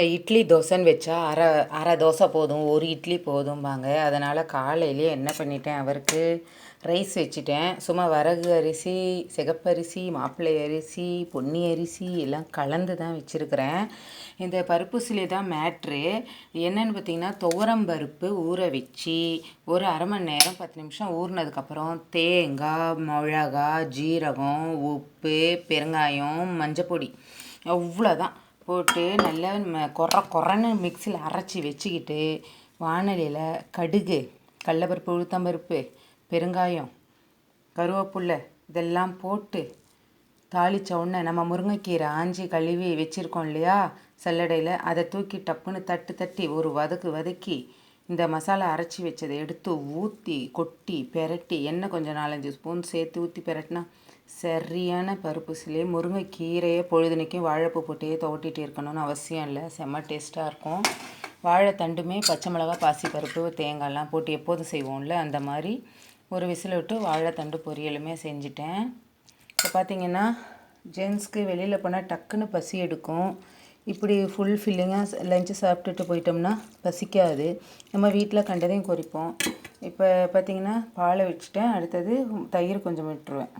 இட்லி தோசைன்னு வச்சா அரை தோசை போதும், ஒரு இட்லி போதும்பாங்க. அதனால் காலையிலேயே என்ன பண்ணிட்டேன், அவருக்கு ரைஸ் வச்சுட்டேன். சும்மா வரகு அரிசி, சிகப்பரிசி, மாப்பிள்ளை அரிசி, பொன்னி அரிசி எல்லாம் கலந்து தான் வச்சுருக்கிறேன். இந்த பருப்புசிலே தான் மேட்ரு. என்னென்னு பார்த்தீங்கன்னா, துவரம் பருப்பு ஊற வச்சு ஒரு அரை மணி நேரம் 10 நிமிஷம் ஊறினதுக்கப்புறம் தேங்காய், மிளகா, ஜீரகம், உப்பு, பெருங்காயம், மஞ்சப்பொடி அவ்வளோதான் போட்டு நல்லா கொரன்னு மிக்சியில் அரைச்சி வச்சுக்கிட்டு, வாணலியில் கடுகு, கடலப்பருப்பு, உளுத்தம்பருப்பு, பெருங்காயம், கருவேப்பில்லை இதெல்லாம் போட்டு தாளித்த உடனே நம்ம முருங்கைக்கீரை ஆஞ்சி கழுவி வச்சுருக்கோம் இல்லையா சல்லடையில், அதை தூக்கி டப்புன்னு தட்டி ஒரு வதக்கி இந்த மசாலா அரைச்சி வச்சதை எடுத்து ஊற்றி கொட்டி பெரட்டி எண்ணெய் கொஞ்சம் 4-5 ஸ்பூன் சேர்த்து ஊற்றி பெரட்டினா சரியான பருப்புசிலே. முருங்கைக்கீரையை பொழுதுனைக்கும் வாழைப்பூ போட்டே துவட்டிகிட்டே இருக்கணும்னு அவசியம் இல்லை, செம்ம டேஸ்ட்டாக இருக்கும். வாழைத்தண்டுமே பச்சை மிளகா, பாசிப்பருப்பு, தேங்காய்லாம் போட்டு எப்போதும் செய்வோம்ல அந்த மாதிரி ஒரு விசில் விட்டு வாழைத்தண்டு பொரியலுமே செஞ்சிட்டேன். இப்போ பார்த்திங்கன்னா ஜென்ஸ்க்கு வெளியில் போனால் டக்குன்னு பசி எடுக்கும். இப்படி ஃபுல் ஃபில்லிங்காக லஞ்சு சாப்பிட்டுட்டு போயிட்டோம்னா பசிக்காது. நம்ம வீட்டில் கண்டதையும் குறிப்போம். இப்போ பார்த்திங்கன்னா பாலை வச்சுட்டேன், அடுத்தது தயிர் கொஞ்சம் விட்டுருவேன்.